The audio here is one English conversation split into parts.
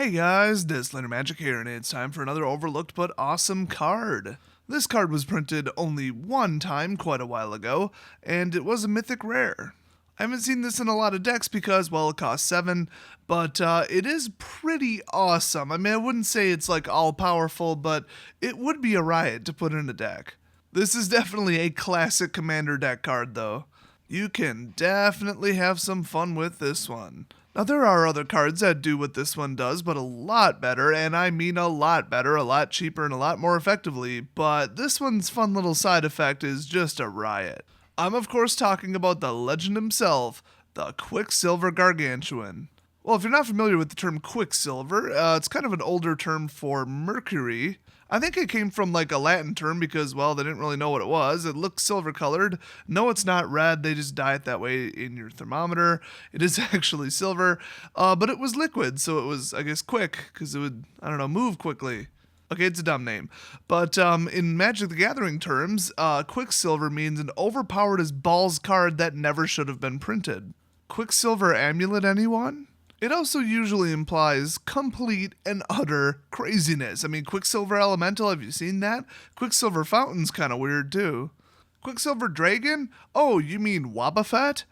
Hey guys, Dislater Magic here, and it's time for another overlooked but awesome card. This card was printed only one time quite a while ago, and it was a mythic rare. I haven't seen this in a lot of decks because, well, it costs 7, but it is pretty awesome. I mean, I wouldn't say it's like all powerful, but it would be a riot to put in a deck. This is definitely a classic Commander deck card, though. You can definitely have some fun with this one. Now, there are other cards that do what this one does, but a lot better, and I mean a lot better, a lot cheaper, and a lot more effectively, but this one's fun little side effect is just a riot. I'm of course talking about the legend himself, the Quicksilver Gargantuan. Well, if you're not familiar with the term Quicksilver, it's kind of an older term for mercury. I think it came from like a Latin term because, well, they didn't really know what it was. It looks silver colored. No, it's not red. They just dye it that way in your thermometer. It is actually silver, but it was liquid, so it was, I guess, quick because it would, I don't know, move quickly. Okay, it's a dumb name. But in Magic the Gathering terms, Quicksilver means an overpowered as balls card that never should have been printed. Quicksilver Amulet, anyone? It also usually implies complete and utter craziness. I mean, Quicksilver Elemental, have you seen that? Quicksilver Fountain's kind of weird too. Quicksilver Dragon? Oh, you mean Wobbuffet?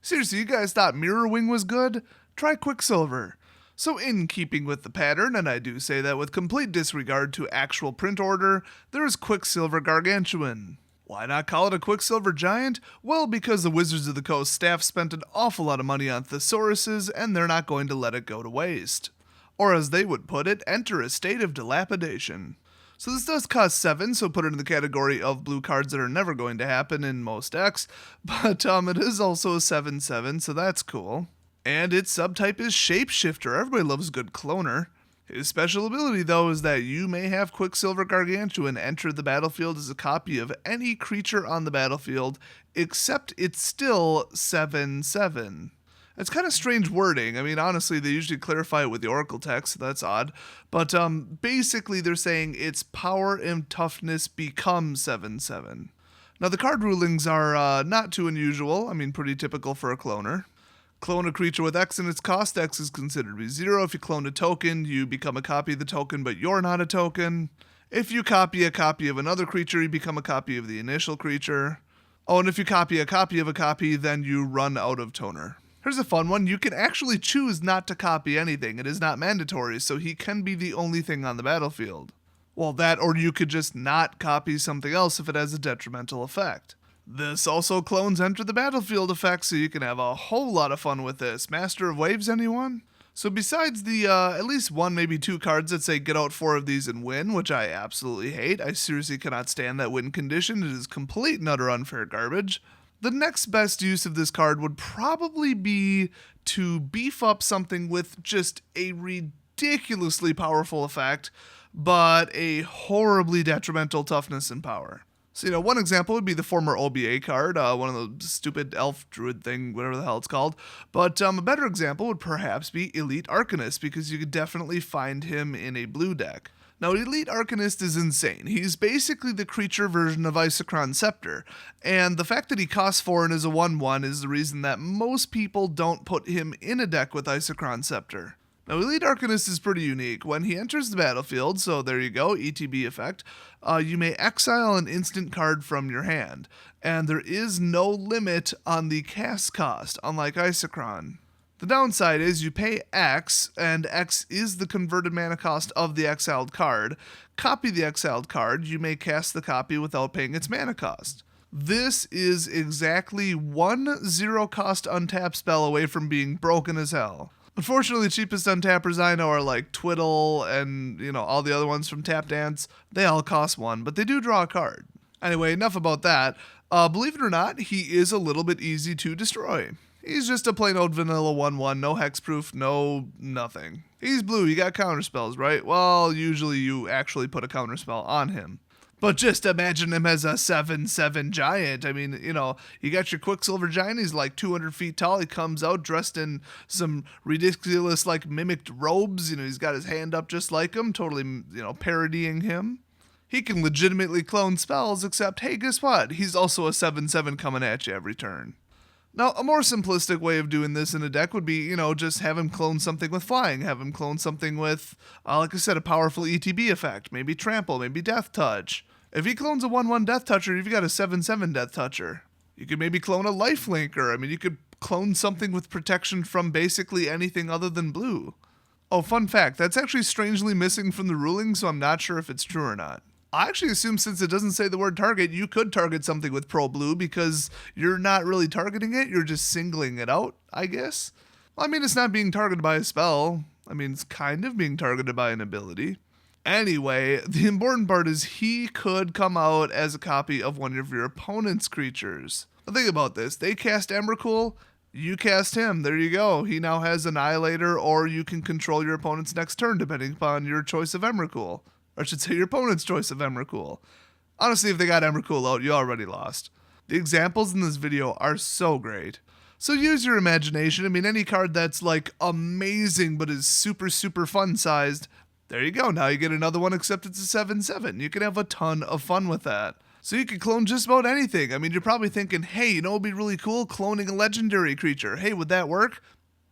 Seriously, you guys thought Mirrorwing was good? Try Quicksilver. So in keeping with the pattern, and I do say that with complete disregard to actual print order, there is Quicksilver Gargantuan. Why not call it a Quicksilver Giant? Well, because the Wizards of the Coast staff spent an awful lot of money on thesauruses, and they're not going to let it go to waste. Or as they would put it, enter a state of dilapidation. So this does cost 7, so put it in the category of blue cards that are never going to happen in most decks, but it is also a 7/7, so that's cool. And its subtype is Shapeshifter. Everybody loves a good cloner. His special ability, though, is that you may have Quicksilver Gargantuan enter the battlefield as a copy of any creature on the battlefield, except it's still 7/7. It's kind of strange wording. I mean, honestly, they usually clarify it with the Oracle text, so that's odd. But basically, they're saying its power and toughness become 7/7. Now, the card rulings are not too unusual. I mean, pretty typical for a cloner. Clone a creature with X in its cost. X is considered to be 0. If you clone a token, you become a copy of the token, but you're not a token. If you copy a copy of another creature, you become a copy of the initial creature. Oh, and if you copy a copy of a copy, then you run out of toner. Here's a fun one. You can actually choose not to copy anything. It is not mandatory, so he can be the only thing on the battlefield. Well, that, or you could just not copy something else if it has a detrimental effect. This also clones enter the battlefield effect, so you can have a whole lot of fun with this. Master of Waves, anyone? So besides the at least 1, maybe 2 cards that say get out 4 of these and win, which I absolutely hate, I seriously cannot stand that win condition. It is complete and utter unfair garbage. The next best use of this card would probably be to beef up something with just a ridiculously powerful effect, but a horribly detrimental toughness and power. So, one example would be the former OBA card, one of the stupid elf druid thing, whatever the hell it's called. But a better example would perhaps be Elite Arcanist, because you could definitely find him in a blue deck. Now, Elite Arcanist is insane. He's basically the creature version of Isochron Scepter, and the fact that he costs 4 and is a 1/1 is the reason that most people don't put him in a deck with Isochron Scepter. Now, Elite Arcanist is pretty unique. When he enters the battlefield, so there you go, ETB effect, you may exile an instant card from your hand, and there is no limit on the cast cost, unlike Isochron. The downside is you pay X, and X is the converted mana cost of the exiled card. Copy the exiled card, you may cast the copy without paying its mana cost. This is exactly 1 0-cost untap spell away from being broken as hell. Unfortunately, the cheapest untappers I know are like Twiddle and, all the other ones from Tap Dance. They all cost 1, but they do draw a card. Anyway, enough about that. Believe it or not, he is a little bit easy to destroy. He's just a plain old vanilla 1/1, no hexproof, no nothing. He's blue, you got counterspells, right? Well, usually you actually put a counterspell on him. But just imagine him as a 7/7 giant. I mean, you got your Quicksilver Giant. He's like 200 feet tall. He comes out dressed in some ridiculous, mimicked robes. He's got his hand up just like him, totally, parodying him. He can legitimately clone spells, except, hey, guess what? He's also a 7/7 coming at you every turn. Now, a more simplistic way of doing this in a deck would be, just have him clone something with flying, have him clone something with, like I said, a powerful ETB effect, maybe trample, maybe death touch. If he clones a 1/1 death toucher, you've got a 7/7 death toucher. You could maybe clone a lifelinker. I mean, you could clone something with protection from basically anything other than blue. Oh, fun fact, that's actually strangely missing from the ruling, so I'm not sure if it's true or not. I actually assume since it doesn't say the word target, you could target something with Pro Blue because you're not really targeting it, you're just singling it out, I guess. Well, I mean, it's not being targeted by a spell. I mean, it's kind of being targeted by an ability. Anyway, the important part is he could come out as a copy of one of your opponent's creatures. Now think about this. They cast Emrakul, you cast him. There you go. He now has Annihilator, or you can control your opponent's next turn depending upon your choice of Emrakul. Or I should say your opponent's choice of Emrakul. Honestly, if they got Emrakul out, you already lost. The examples in this video are so great. So use your imagination. I mean, any card that's like amazing but is super, super fun sized, there you go. Now you get another one, except it's a 7/7. You can have a ton of fun with that. So you can clone just about anything. I mean, you're probably thinking, hey, you know what would be really cool? Cloning a legendary creature. Hey, would that work?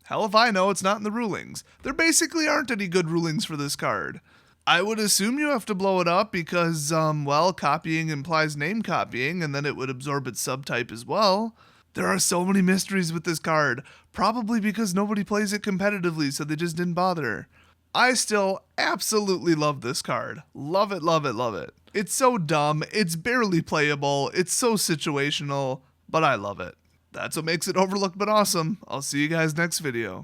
Hell if I know, it's not in the rulings. There basically aren't any good rulings for this card. I would assume you have to blow it up because, copying implies name copying, and then it would absorb its subtype as well. There are so many mysteries with this card, probably because nobody plays it competitively, so they just didn't bother. I still absolutely love this card. Love it, love it, love it. It's so dumb, it's barely playable, it's so situational, but I love it. That's what makes it overlooked but awesome. I'll see you guys next video.